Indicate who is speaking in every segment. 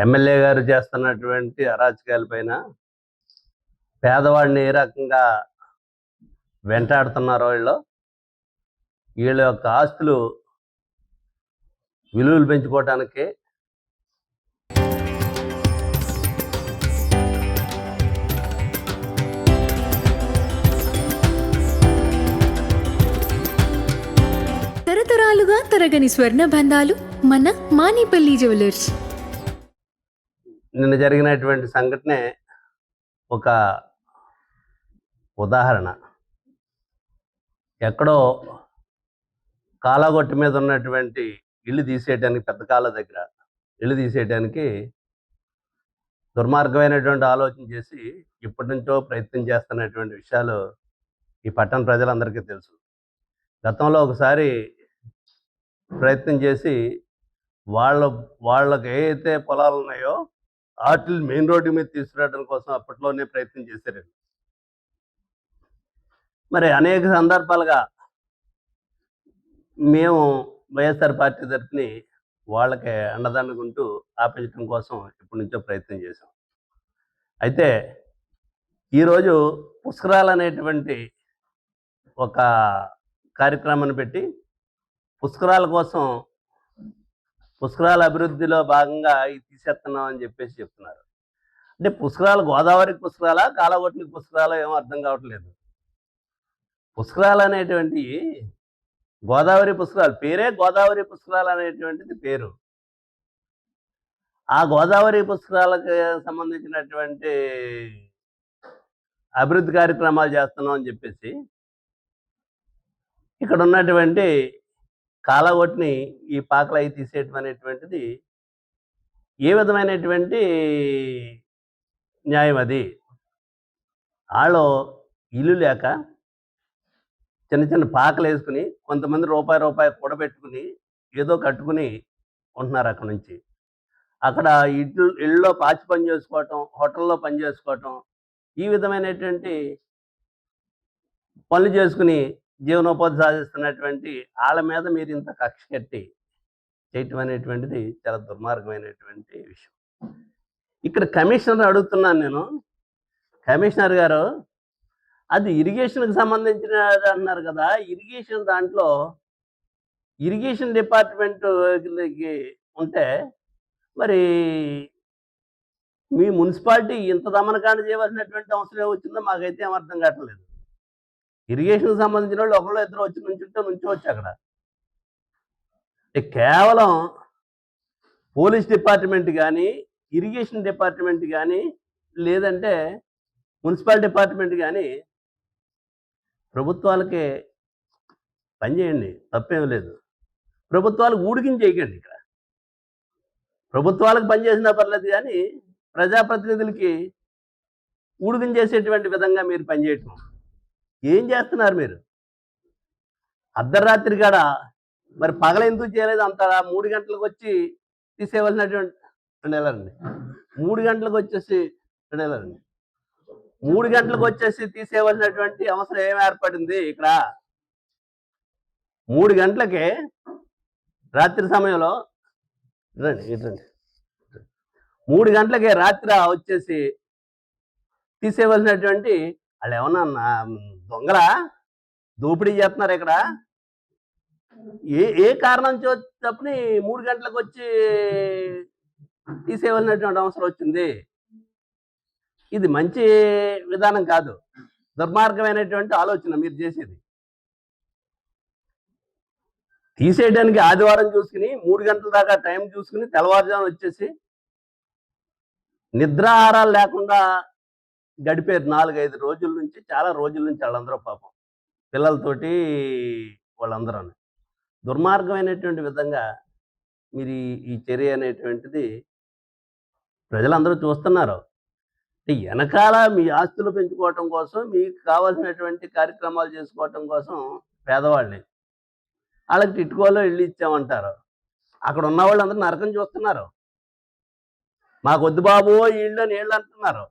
Speaker 1: MLA గారు చేస్తున్నటువంటి అరాచకాలపైన పేదవాడిని ఏ రకంగా వెంటాడుతున్నారో వీళ్ళ యొక్క ఆస్తులు విలువలు పెంచుకోవటానికి
Speaker 2: తరతరాలుగా తరగని స్వర్ణ బంధాలు మన మానిపల్లి జ్యువెలర్స్.
Speaker 1: నిన్న జరిగినటువంటి సంఘటనే ఒక ఉదాహరణ. ఎక్కడో కాలాగొట్టు మీద ఉన్నటువంటి ఇల్లు తీసేయడానికి, పెద్ద కాళ్ళ దగ్గర ఇల్లు తీసేయడానికి దుర్మార్గమైనటువంటి ఆలోచన చేసి ఇప్పటి నుంచో ప్రయత్నం చేస్తున్నటువంటి విషయాలు ఈ పట్టణ ప్రజలందరికీ తెలుసు. గతంలో ఒకసారి ప్రయత్నం చేసి వాళ్ళకి ఏదైతే పొలాలు ఉన్నాయో వాటిని మెయిన్ రోడ్డు మీద తీసుకురావడం కోసం అప్పట్లోనే ప్రయత్నం చేశారు. మరి అనేక సందర్భాలుగా మేము వైఎస్ఆర్ పార్టీ తరఫుని వాళ్ళకి అండదండగుంటూ ఆపించడం కోసం ఇప్పటి నుంచో ప్రయత్నం చేశాం. అయితే ఈరోజు పుష్కరాలు అనేటువంటి ఒక కార్యక్రమాన్ని పెట్టి పుష్కరాల కోసం, పుష్కరాల అభివృద్ధిలో భాగంగా ఇది తీసేస్తున్నాం అని చెప్పేసి చెప్తున్నారు. అంటే పుష్కరాలు గోదావరికి పుష్కరాలా, కాలగొట్టికి పుష్కరాలా ఏమో అర్థం కావట్లేదు. పుష్కరాలు అనేటువంటి గోదావరి పుష్కరాలు పేరే గోదావరి పుష్కరాలు అనేటువంటిది పేరు. ఆ గోదావరి పుష్కరాలకు సంబంధించినటువంటి అభివృద్ధి కార్యక్రమాలు చేస్తున్నాం అని చెప్పేసి ఇక్కడ ఉన్నటువంటి కాలగొట్టిని ఈ పాకలు అవి తీసేయటం అనేటువంటిది ఏ విధమైనటువంటి న్యాయం? అది వాళ్ళు ఇల్లు లేక చిన్న చిన్న పాకలు వేసుకుని, కొంతమంది రూపాయి కూడబెట్టుకుని ఏదో కట్టుకుని ఉంటున్నారు. అక్కడ నుంచి అక్కడ ఇళ్ళలో పాచి పని చేసుకోవటం, హోటల్లో పని చేసుకోవటం, ఈ విధమైనటువంటి పనులు చేసుకుని జీవనోపాధి సాధిస్తున్నటువంటి వాళ్ళ మీద మీరు ఇంత కక్ష కట్టి చేయటం అనేటువంటిది చాలా దుర్మార్గమైనటువంటి విషయం. ఇక్కడ కమిషనర్ అడుగుతున్నాను నేను, కమిషనర్ గారు, అది ఇరిగేషన్కి సంబంధించిన అన్నారు కదా, ఇరిగేషన్ దాంట్లో ఇరిగేషన్ డిపార్ట్మెంట్కి ఉంటే మరి మీ మున్సిపాలిటీ ఇంత దమనకాండ చేయవలసినటువంటి అవసరం ఏమొచ్చిందో మాకైతే ఏం అర్థం కావట్లేదు. ఇరిగేషన్కి సంబంధించిన వాళ్ళు ఒకళ్ళు ఇద్దరు వచ్చి నుంచోవచ్చు అక్కడ. కేవలం పోలీస్ డిపార్ట్మెంట్ కానీ, ఇరిగేషన్ డిపార్ట్మెంట్ కానీ, లేదంటే మున్సిపల్ డిపార్ట్మెంట్ కానీ ప్రభుత్వాలకే పనిచేయండి, తప్పేం లేదు. ప్రభుత్వాలకు ఊడికించేయకండి. ఇక్కడ ప్రభుత్వాలకు పనిచేసినా పర్లేదు, కానీ ప్రజాప్రతినిధులకి ఊడికించేసేటువంటి విధంగా మీరు పనిచేయటం ఏం చేస్తున్నారు మీరు? అర్ధరాత్రి కాడ మరి పగల ఎందుకు చేయలేదు? అంత 3 గంటలకు వచ్చి తీసేయవలసినటువంటి 3 గంటలకు వచ్చేసి 3 గంటలకు వచ్చేసి తీసేయవలసినటువంటి అవసరం ఏం ఏర్పడింది? ఇక్కడ 3 గంటలకే రాత్రి సమయంలో రండి 3 గంటలకే రాత్రి వచ్చేసి తీసేయవలసినటువంటి వాళ్ళు ఏమన్నా దొంగలా దోపిడీ చేస్తున్నారు? ఇక్కడ ఏ కారణం చెప్పని 3 గంటలకు వచ్చి తీసేయవలసినటువంటి అవసరం వచ్చింది? ఇది మంచి విధానం కాదు, దుర్మార్గమైనటువంటి ఆలోచన మీరు చేసేది. తీసేయడానికి ఆదివారం చూసుకుని 3 గంటల దాకా టైం చూసుకుని తెల్లవారుజామున వచ్చేసి నిద్రాహారాలు లేకుండా గడిపారు 4-5 రోజుల నుంచి, చాలా రోజుల నుంచి వాళ్ళందరూ పాపం పిల్లలతోటి వాళ్ళందరూ. దుర్మార్గమైనటువంటి విధంగా మీరు ఈ చర్య అనేటువంటిది ప్రజలందరూ చూస్తున్నారు. వెనకాల మీ ఆస్తులు పెంచుకోవటం కోసం, మీకు కావాల్సినటువంటి కార్యక్రమాలు చేసుకోవటం కోసం పేదవాళ్ళని వాళ్ళకి టిట్కోలో ఇల్లు ఇచ్చామంటారు. అక్కడ ఉన్న వాళ్ళందరూ నరకం చూస్తున్నారు. మాకు వద్దు బాబు ఈ ఇళ్ళు అని వీళ్ళు అంటున్నారు.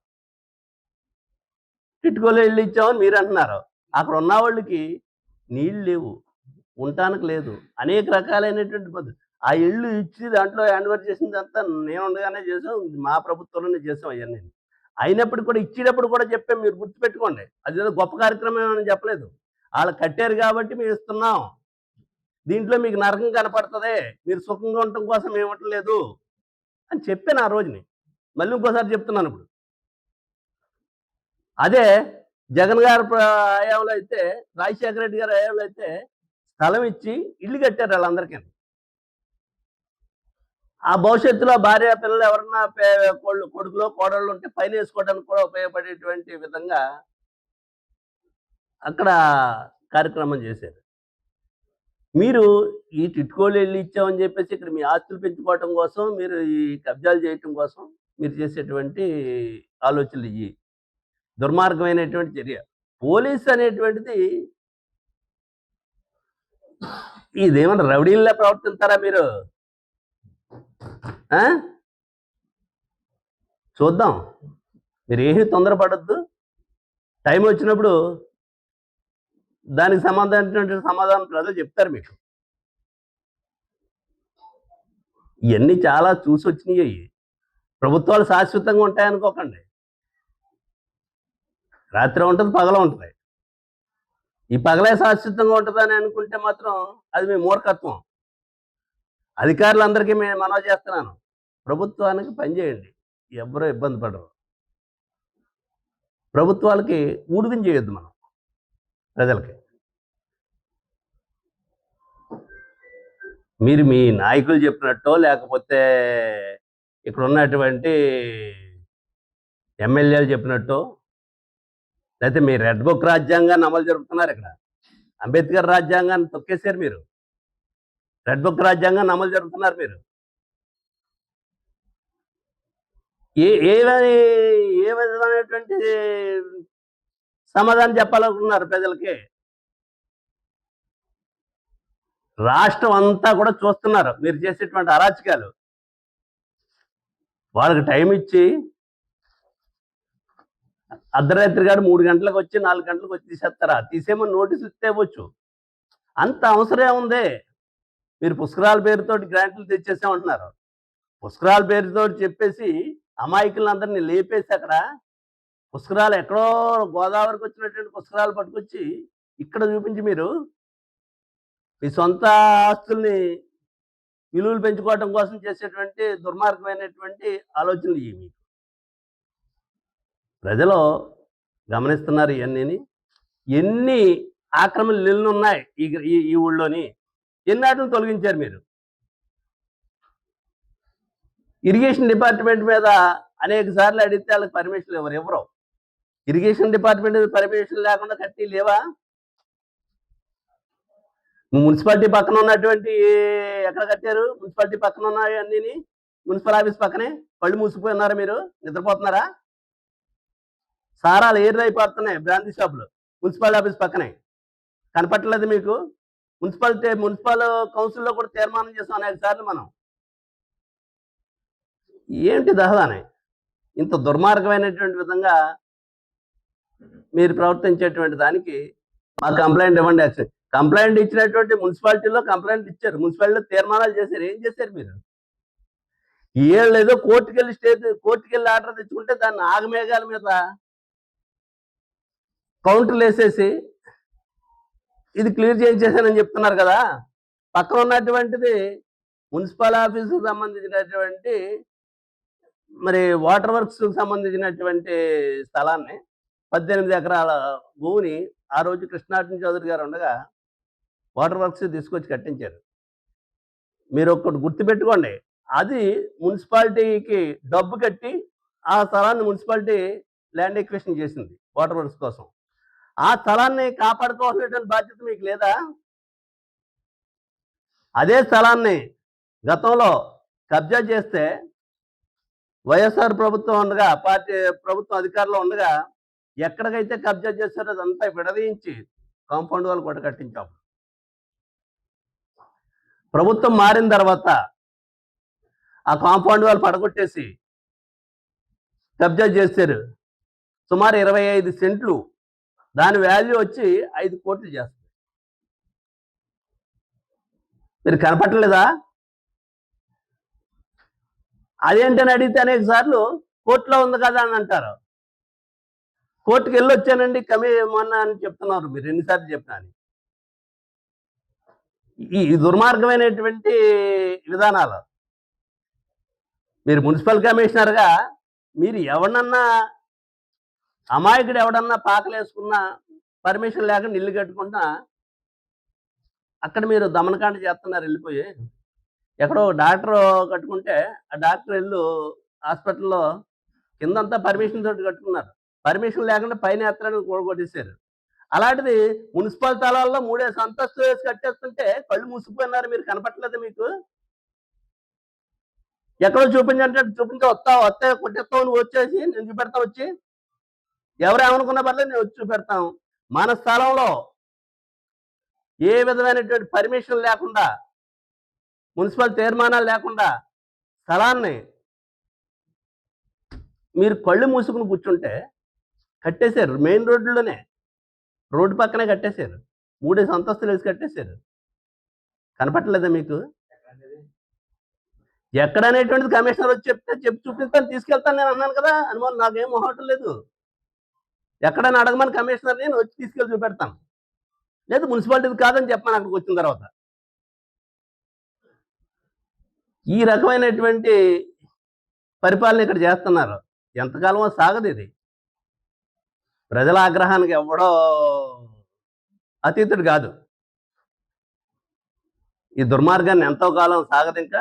Speaker 1: టిట్కోలో ఇల్లు ఇచ్చామని మీరు అంటున్నారు. అక్కడ ఉన్న వాళ్ళకి నీళ్ళు లేవు, ఉండటానికి లేదు, అనేక రకాలైనటువంటి పద్ధతి. ఆ ఇళ్ళు ఇచ్చి దాంట్లో హ్యాండ్ ఓవర్ చేసిందంతా నేను ఉండగానే చేసాం. మా ప్రభుత్వంలోనే చేసాం అయన్నీ. అయినప్పటికి కూడా ఇచ్చేటప్పుడు కూడా చెప్పాం, మీరు గుర్తుపెట్టుకోండి. అదేదో గొప్ప కార్యక్రమం అని చెప్పలేదు. ఆళ్ళు కట్టారు కాబట్టి మేము ఇస్తున్నాం. దీంట్లో మీకు నరకం కనపడతది. మీరు సుఖంగా ఉండటం కోసం మేము ఇవ్వట్లేదు అని చెప్పాను ఆ రోజుని. మళ్ళీ ఇంకోసారి చెప్తున్నాను ఇప్పుడు. అదే జగన్ గారి హయాంలో అయితే, రాజశేఖర రెడ్డి గారి హయాంలో అయితే స్థలం ఇచ్చి ఇల్లు కట్టారు వాళ్ళందరికీను. ఆ భవిష్యత్తులో భార్య పిల్లలు ఎవరన్నా కొడుకులో కోడళ్ళు ఉంటే పైనేసుకోవడానికి కూడా ఉపయోగపడేటువంటి విధంగా అక్కడ కార్యక్రమం చేశారు. మీరు ఈ టిట్కోలు ఇల్లు ఇచ్చామని చెప్పేసి ఇక్కడ మీ ఆస్తులు పెంచుకోవటం కోసం, మీరు ఈ కబ్జాలు చేయటం కోసం మీరు చేసేటువంటి ఆలోచనలు ఇయ్యి. దుర్మార్గమైనటువంటి చర్య. పోలీస్ అనేటువంటిది ఇదేమన్నా రౌడీల్లా ప్రవర్తిస్తారా మీరు? ఆ? చూద్దాం. మీరేమీ తొందరపడొద్దు. టైం వచ్చినప్పుడు దానికి సమాధానం ప్రజలు చెప్తారు మీకు. ఇవన్నీ చాలా చూసి వచ్చినాయి. ప్రభుత్వాలు శాశ్వతంగా ఉంటాయనుకోకండి. రాత్రి ఉంటుంది, పగల ఉంటుంది. ఈ పగలే శాశ్వతంగా ఉంటుందని అనుకుంటే మాత్రం అది మీ మూర్ఖత్వం. అధికారులందరికీ నేను మనవి చేస్తున్నాను, ప్రభుత్వానికి పనిచేయండి, ఎవ్వరూ ఇబ్బంది పడరు. ప్రభుత్వాలకి ఊడిగం చేయొద్దు మనం ప్రజలకి. మీరు మీ నాయకులు చెప్పినట్టో లేకపోతే ఇక్కడ ఉన్నటువంటి ఎమ్మెల్యేలు చెప్పినట్టో, లేకపోతే మీ రెడ్ బుక్ రాజ్యాంగాన్ని అమలు జరుపుతున్నారు. ఇక్కడ అంబేద్కర్ రాజ్యాంగాన్ని తొక్కేశారు మీరు. రెడ్ బుక్ రాజ్యాంగాన్ని అమలు జరుపుతున్నారు మీరు. ఏ విధమైనటువంటి సమాధానం చెప్పాలనుకున్నారు ప్రజలకి? రాష్ట్రం అంతా కూడా చూస్తున్నారు మీరు చేసేటువంటి అరాచకాలు. వాళ్ళకి టైం ఇచ్చి అర్ధరాత్రి గారు 3 గంటలకు వచ్చి 4 గంటలకు వచ్చి తీసేస్తారా? తీసేమని నోటీసులు ఇస్తే ఇవ్వచ్చు. అంత అవసరం ఉంది. మీరు పుష్కరాల పేరుతోటి గ్రాంట్లు తెచ్చేసామంటున్నారు. పుష్కరాల పేరుతో చెప్పేసి అమాయకులందరినీ లేపేసి అక్కడ పుష్కరాలు ఎక్కడో గోదావరికి వచ్చినటువంటి పుష్కరాలు పట్టుకొచ్చి ఇక్కడ చూపించి మీరు మీ సొంత ఆస్తుల్ని విలువలు పెంచుకోవడం కోసం చేసేటువంటి దుర్మార్గమైనటువంటి ఆలోచనలు ఇవి. మీకు ప్రజలు గమనిస్తున్నారు ఇవన్నీ. ఎన్ని ఆక్రమణలు ఇళ్ళు ఉన్నాయి ఈ ఊళ్ళోని, ఎన్నాటిని తొలగించారు మీరు? ఇరిగేషన్ డిపార్ట్మెంట్ మీద అనేక సార్లు అడిగితే వాళ్ళకి పర్మిషన్లు ఎవరు? ఇరిగేషన్ డిపార్ట్మెంట్ పర్మిషన్ లేకుండా కట్టి లేవా? మున్సిపాలిటీ పక్కన ఉన్నటువంటి ఎక్కడ కట్టారు? మున్సిపాలిటీ పక్కన ఉన్నాయన్నీ, మున్సిపల్ ఆఫీస్ పక్కనే కళ్ళు మూసిపోయి ఉన్నారా? మీరు నిద్రపోతున్నారా? సారాలు ఏర్లైపోతున్నాయి బ్రాంతి షాపులు మున్సిపల్ ఆఫీస్ పక్కనే. కనపట్టలేదు మీకు? మున్సిపల్ కౌన్సిల్లో కూడా తీర్మానం చేస్తాం అనేక సార్లు మనం. ఏంటి దహదానే? ఇంత దుర్మార్గమైనటువంటి విధంగా మీరు ప్రవర్తించేటువంటి దానికి మా కంప్లైంట్ ఇవ్వండి. యాక్చువల్ కంప్లైంట్ ఇచ్చినటువంటి మున్సిపాలిటీలో కంప్లైంట్ ఇచ్చారు, మున్సిపాలిటీలో తీర్మానాలు చేశారు. ఏం చేశారు మీరు? వీళ్ళు ఏదో కోర్టుకెళ్ళి ఆర్డర్ తెచ్చుకుంటే దాన్ని ఆగమేఘాల మీద కౌంటర్లు వేసేసి ఇది క్లియర్ చేయించేసానని చెప్తున్నారు కదా. పక్కన ఉన్నటువంటిది మున్సిపల్ ఆఫీసుకు సంబంధించినటువంటి మరి వాటర్ వర్క్స్కి సంబంధించినటువంటి స్థలాన్ని 18 ఎకరాల భూమిని ఆ రోజు కృష్ణార్జున చౌదరి గారు ఉండగా వాటర్ వర్క్స్ తీసుకొచ్చి కట్టించారు. మీరు ఒక్కటి గుర్తుపెట్టుకోండి, అది మున్సిపాలిటీకి డబ్బు కట్టి ఆ స్థలాన్ని మున్సిపాలిటీ ల్యాండ్ ఎక్విజిషన్ చేసింది వాటర్ వర్క్స్ కోసం. ఆ స్థలాన్ని కాపాడుకోవాల్సినటువంటి బాధ్యత మీకు లేదా? అదే స్థలాన్ని గతంలో కబ్జా చేస్తే వైఎస్ఆర్ ప్రభుత్వం ఉండగా, ప్రభుత్వం అధికారంలో ఉండగా ఎక్కడికైతే కబ్జా చేస్తారో అదంతా విడదీయించి కాంపౌండ్ వాళ్ళు కూడా కట్టించాం. ప్రభుత్వం మారిన తర్వాత ఆ కాంపౌండ్ వాళ్ళు పడగొట్టేసి కబ్జా చేశారు. సుమారు 25 సెంట్లు, దాని వాల్యూ వచ్చి 5 కోట్లు చేస్తుంది. మీరు కనపట్టలేదా? అదేంటని అడిగితే అనేక సార్లు కోర్టులో ఉంది కదా అని అంటారు. కోర్టుకి వెళ్ళొచ్చానండి మొన్న అని చెప్తున్నారు మీరు, ఎన్నిసార్లు చెప్పినా అని. ఈ దుర్మార్గమైనటువంటి విధానాలు. మీరు మున్సిపల్ కమిషనర్గా మీరు ఎవడన్నా అమాయకుడు ఎవడన్నా పాకలేసుకున్నా పర్మిషన్ లేకుండా ఇల్లు కట్టుకున్నా అక్కడ మీరు దమనకాండ చేస్తున్నారు వెళ్ళిపోయి. ఎక్కడో డాక్టర్ కట్టుకుంటే ఆ డాక్టర్ ఇల్లు హాస్పిటల్లో కిందంతా పర్మిషన్ తోటి కట్టుకున్నారు. పర్మిషన్ లేకుండా పైన ఎత్తడానికి కూడగొట్టేశారు. అలాంటిది మున్సిపల్ తలాల్లో 3 అంతస్తులు వేసి కట్టేస్తుంటే కళ్ళు మూసిపోయినారు మీరు, కనపట్లేదు మీకు? ఎక్కడో చూపించంటే చూపించి వస్తే కొట్టేస్తావు, నువ్వు వచ్చేసి నేను చూపెడతా వచ్చి, ఎవరేమనుకున్న పర్లేదు నేను వచ్చి చూపెడతాను. మన స్థలంలో ఏ విధమైనటువంటి పర్మిషన్ లేకుండా, మున్సిపల్ తీర్మానాలు లేకుండా స్థలాన్ని మీరు కళ్ళు మూసుకుని కూర్చుంటే కట్టేశారు. మెయిన్ రోడ్డులోనే, రోడ్డు పక్కనే కట్టేశారు. 3 అంతస్తులు వేసి కట్టేశారు. కనపట్లేదా మీకు? ఎక్కడనేటువంటిది కమిషనర్ వచ్చి చెప్పి చూపిస్తాను, తీసుకెళ్తాను నేను అన్నాను కదా. అనుమానం నాకేం మొహటం లేదు. ఎక్కడైనా అడగమని కమిషనర్ నేను వచ్చి తీసుకెళ్ళి చూపెడతాను. లేదు మున్సిపాలిటీది కాదని చెప్పాను అక్కడికి వచ్చిన తర్వాత. ఈ రకమైనటువంటి పరిపాలన ఇక్కడ చేస్తున్నారు. ఎంతకాలమో సాగదు ఇది. ప్రజల ఆగ్రహానికి ఎవడో అతీతుడు కాదు. ఈ దుర్మార్గాన్ని ఎంతో కాలం సాగదు. ఇంకా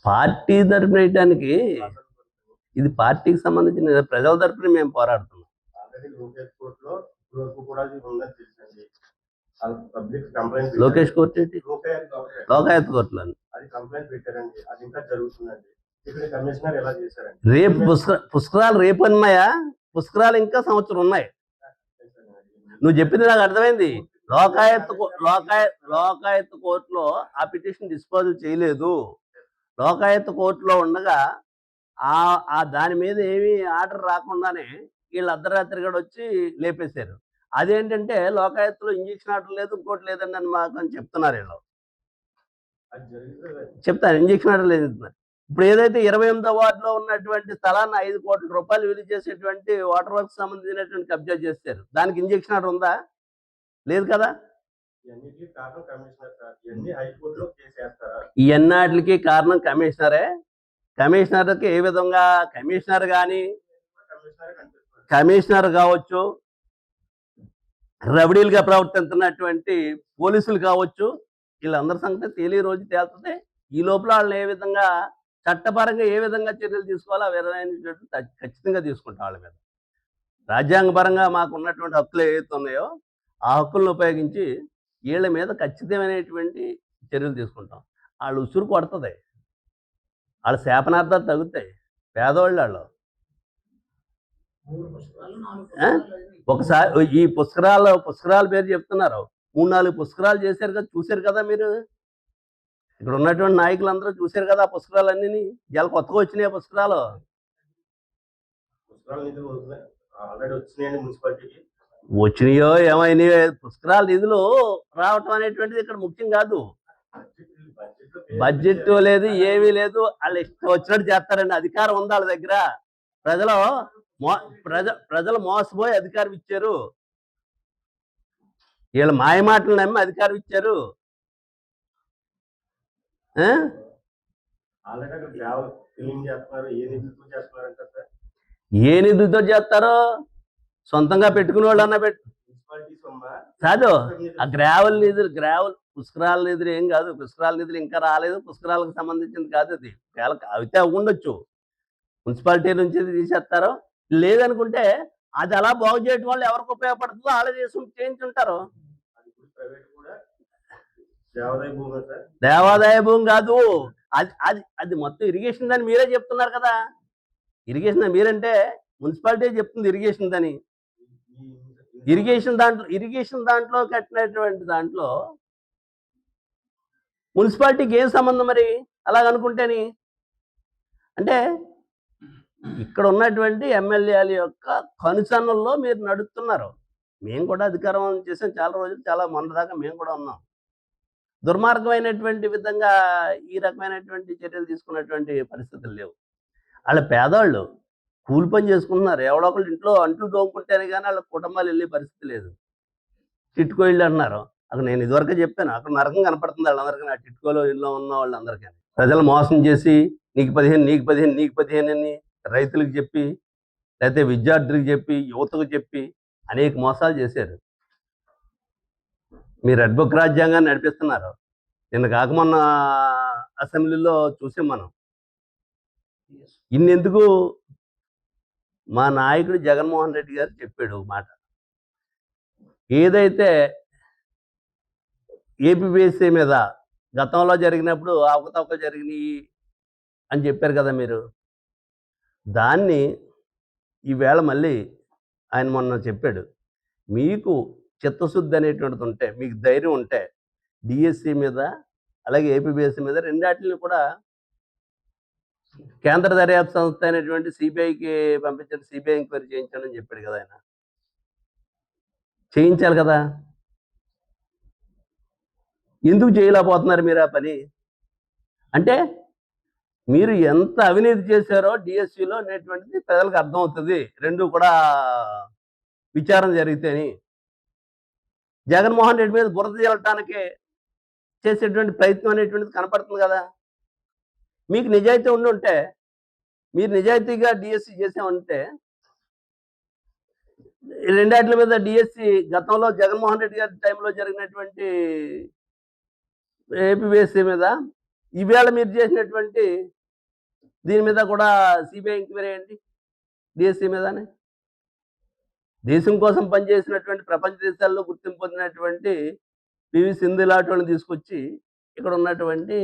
Speaker 1: పార్టీ తరపున వేయడానికి ఇది పార్టీకి సంబంధించిన, ప్రజల తరపున మేము పోరాడుతున్నాం. లోకేష్ కోర్టు ఏంటి? లోకాయుక్త కోర్టులో రేపు పుష్కరాలు రేపు అన్నాయా? పుష్కరాలు ఇంకా సంవత్సరం ఉన్నాయి. నువ్వు చెప్పింది నాకు అర్థమైంది. లోకాయుక్త కోర్టులో ఆ పిటిషన్ డిస్పోజల్ చేయలేదు. లోకాయుక్త కోర్టులో ఉండగా ఆ దాని మీద ఏమీ ఆర్డర్ రాకుండానే వీళ్ళు అర్ధరాత్రి కూడా వచ్చి లేపేశారు. అదేంటంటే లోకాయుక్తలో ఇంజక్షన్ ఆర్డర్ లేదు, ఇంకోటి లేదండి అని మాకు అని చెప్తున్నారు వీళ్ళు. చెప్తాను, ఇంజక్షన్ ఆర్డర్ లేదు. ఇప్పుడు ఏదైతే 28వ వార్డులో ఉన్నటువంటి స్థలాన్ని 5 కోట్ల రూపాయలు విలువ చేసేటువంటి వాటర్ వర్క్స్ సంబంధించినటువంటి కబ్జా చేశారు. దానికి ఇంజక్షన్ ఆర్డర్ ఉందా? లేదు కదా. ఇవన్నిటికి కారణం కమిషనరే. కమిషనర్కి ఏ విధంగా కమిషనర్ కానీ, కమిషనర్ కావచ్చు, రౌడీలుగా ప్రవర్తిస్తున్నటువంటి పోలీసులు కావచ్చు, వీళ్ళందరి సంగతి తేలి రోజు తేలుతుంది. ఈ లోపల వాళ్ళని ఏ విధంగా చట్టపరంగా ఏ విధంగా చర్యలు తీసుకోవాలో ఆ విధమైనటువంటి ఖచ్చితంగా తీసుకుంటాం. వాళ్ళ మీద రాజ్యాంగపరంగా మాకు ఉన్నటువంటి హక్కులు ఏవైతే ఉన్నాయో ఆ హక్కులను ఉపయోగించి వీళ్ళ మీద ఖచ్చితమైనటువంటి చర్యలు తీసుకుంటాం. వాళ్ళు ఉసురు కొడుతుంది, వాళ్ళ శాపనార్థాలు తగ్గుతాయి. పేదవాళ్ళు వాళ్ళు. ఒకసారి ఈ పుష్కరాల పేరు చెప్తున్నారు. 3-4 పుష్కరాలు చేశారు కదా, చూశారు కదా మీరు. ఇక్కడ ఉన్నటువంటి నాయకులందరూ చూశారు కదా పుష్కరాలన్నీ. ఇలా కొత్తగా వచ్చినాయి పుష్కరాలు. వచ్చినాయో ఏమైనాయో, పుష్కరాల నిధులు రావటం అనేటువంటిది ఇక్కడ ముఖ్యం కాదు. బడ్జెట్ లేదు, ఏమీ లేదు. వాళ్ళు ఇష్టం వచ్చినట్టు చేస్తారండి. అధికారం ఉంది వాళ్ళ దగ్గర. ప్రజలు మోసపోయి అధికారం ఇచ్చారు. వీళ్ళ మాయ మాటలు నమ్మి అధికారం ఇచ్చారు. ఏ నిధులతో చేస్తారో సొంతంగా పెట్టుకునే వాళ్ళు అన్న కాదు. ఆ గ్రావెల్ పుష్కరాల నిధులు ఏం కాదు. పుష్కరాల నిధులు ఇంకా రాలేదు. పుష్కరాలకు సంబంధించింది కాదు అది. అయితే ఉండొచ్చు, మున్సిపాలిటీ నుంచి తీసేస్తారో. లేదనుకుంటే అది అలా బాగు చేయడం వల్ల ఎవరికి ఉపయోగపడుతుందో వాళ్ళే చేయించుంటారు. దేవాదాయ భూమి కాదు అది మొత్తం ఇరిగేషన్ అని మీరే చెప్తున్నారు కదా. ఇరిగేషన్ అని మీరంటే మున్సిపాలిటీ చెప్తుంది ఇరిగేషన్ అని. ఇరిగేషన్ దాంట్లో కట్టినటువంటి దాంట్లో మున్సిపాలిటీకి ఏం సంబంధం మరి అలాగనుకుంటేని? అంటే ఇక్కడ ఉన్నటువంటి ఎమ్మెల్యేల యొక్క కనుసన్నల్లో మీరు నడుస్తున్నారు. మేము కూడా అధికారం చేసాం చాలా రోజులు. చాలా మొన్నటిదాకా మేము కూడా ఉన్నాం. దుర్మార్గమైనటువంటి విధంగా ఈ రకమైనటువంటి చర్యలు తీసుకున్నటువంటి పరిస్థితులు లేవు. ఆళ్ళు పేదోళ్ళు. కూలి పని చేసుకుంటున్నారు. ఎవడో ఒకళ్ళు ఇంట్లో అంట్లు తోముకుంటేనే గాని ఆళ్ళ కుటుంబాలు ఎళ్ళే పరిస్థితి లేదు. టిట్కో ఇళ్ళు అంటున్నారు. అక్కడ నేను ఇదివరకే చెప్పాను. అక్కడ నరకం కనపడుతుంది ఆళ్ళందరికీ. ఆ టిట్కోలో ఇళ్ళలో ఉన్న వాళ్ళందరికీని. ప్రజలు మోసం చేసి నీకు 15, నీకు 15, నీకు 15 అని రైతులకు చెప్పి, లేతే విద్యార్థులకు చెప్పి, యువతకు చెప్పి అనేక మోసాలు చేశారు. మీ రెడ్ బుక్ రాజ్యాంగాన్ని నడిపిస్తున్నారు. నిన్న కాక మొన్న అసెంబ్లీలో చూసాం మనం. ఇన్నెందుకు మా నాయకుడు జగన్మోహన్ రెడ్డి గారు చెప్పాడు ఒక మాట. ఏదైతే ఏపీబీఎస్సీ మీద గతంలో జరిగినప్పుడు అవకతవకలు జరిగినాయి అని చెప్పారు కదా మీరు. దాన్ని ఈవేళ మళ్ళీ ఆయన మొన్న చెప్పాడు. మీకు చిత్తశుద్ధి అనేటువంటిది ఉంటే, మీకు ధైర్యం ఉంటే డీఎస్సీ మీద అలాగే ఏపీబీఎస్సీ మీద రెండాటిని కూడా కేంద్ర దర్యాప్తు సంస్థ అయినటువంటి సిబిఐకి పంపించండి, సిబిఐ ఎంక్వైరీ చేయించండి అని చెప్పాడు కదా ఆయన. చేయించాలి కదా. ఎందుకు చేయలేకపోతున్నారు మీరు ఆ పని? అంటే మీరు ఎంత అవినీతి చేశారో డీఎస్సీలో అనేటువంటిది ప్రజలకు అర్థమవుతుంది. రెండు కూడా విచారణ జరిగితేని. జగన్మోహన్ రెడ్డి మీద బురద జల్లటానికి చేసేటువంటి ప్రయత్నం అనేటువంటిది కనపడుతుంది కదా. మీకు నిజాయితీ ఉండుంటే, మీరు నిజాయితీగా డీఎస్సీ చేసామంటే, రెండాట్ల మీద డీఎస్సీ గతంలో జగన్మోహన్ రెడ్డి గారి టైంలో జరిగినటువంటి ఏపీబీఎస్సీ మీద, ఈవేళ మీరు చేసినటువంటి దీని మీద కూడా సిబిఐ ఎంక్వైరీ చేయండి డీఎస్సీ మీదనే. దేశం కోసం పనిచేసినటువంటి ప్రపంచ దేశాల్లో గుర్తింపు పొందినటువంటి పివి సింధు లాంటి వాళ్ళని తీసుకొచ్చి ఇక్కడ ఉన్నటువంటి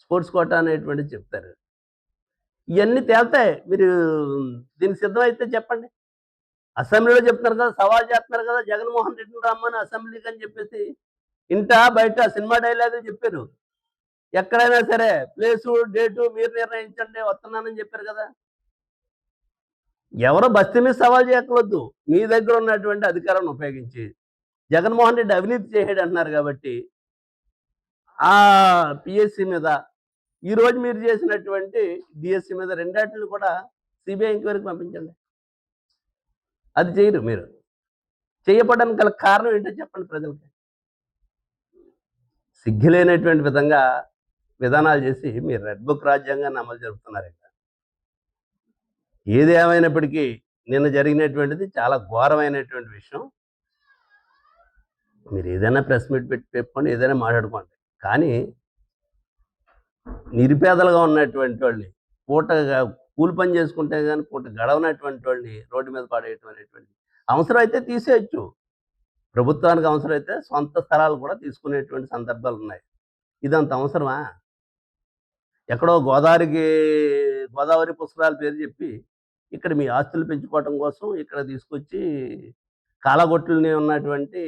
Speaker 1: స్పోర్ట్స్ కోటా అనేటువంటిది చెప్తారు. ఇవన్నీ తేల్తాయి. మీరు దీనికి సిద్ధమైతే చెప్పండి. అసెంబ్లీలో చెప్తున్నారు కదా, సవాల్ చేస్తున్నారు కదా జగన్మోహన్ రెడ్డిని రమ్మని అసెంబ్లీకి అని చెప్పేసి. ఇంటా బయట సినిమా డైలాగులు చెప్పారు. ఎక్కడైనా సరే ప్లేసు డేటు మీరు నిర్ణయించండి వస్తున్నానని చెప్పారు కదా. ఎవరో బస్తీ మీద సవాల్ చేయక్కర్వద్దు. మీ దగ్గర ఉన్నటువంటి అధికారాన్ని ఉపయోగించి జగన్మోహన్ రెడ్డి అవినీతి చేసాడు అంటున్నారు కాబట్టి ఆ పిఎస్సి మీద ఈరోజు మీరు చేసినటువంటి డిఎస్సి మీద రెండాటిని కూడా సిబిఐ ఎంక్వైరీకి పంపించండి. అది చేయరు మీరు. చేయబడడానికి గల కారణం ఏంటో చెప్పండి ప్రజలకి. సిగ్గులేనటువంటి విధంగా విధానాలు చేసి మీరు రెడ్ బుక్ రాజ్యాంగాన్ని అమలు జరుపుతున్నారు. ఏది ఏమైనప్పటికీ నిన్న జరిగినటువంటిది చాలా ఘోరమైనటువంటి విషయం. మీరు ఏదైనా ప్రెస్ మీట్ పెట్టుకోండి, ఏదైనా మాట్లాడుకోండి. కానీ నిరుపేదలుగా ఉన్నటువంటి వాళ్ళని, పూటగా కూలి పని చేసుకుంటే కానీ పూట గడవనటువంటి వాళ్ళని రోడ్డు మీద పడేయటం అనేటువంటి అవసరం అయితే తీసేయచ్చు. ప్రభుత్వానికి అవసరం అయితే సొంత స్థలాలు కూడా తీసుకునేటువంటి సందర్భాలు ఉన్నాయి. ఇదంత అవసరమా? ఎక్కడో గోదావరి పుష్కరాల పేరు చెప్పి ఇక్కడ మీ ఆస్తులు పెంచుకోవటం కోసం ఇక్కడ తీసుకొచ్చి కాలగొట్టుల్ని ఉన్నటువంటి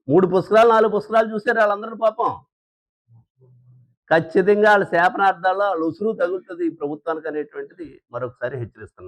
Speaker 1: 3 పుష్కరాలు 4 పుష్కరాలు చూశారు వాళ్ళందరూ పాపం. ఖచ్చితంగా వాళ్ళ శాపనార్థాల్లో వాళ్ళ ఉసురు తగులుతుంది ఈ ప్రభుత్వానికి అనేటువంటిది మరొకసారి హెచ్చరిస్తున్నారు.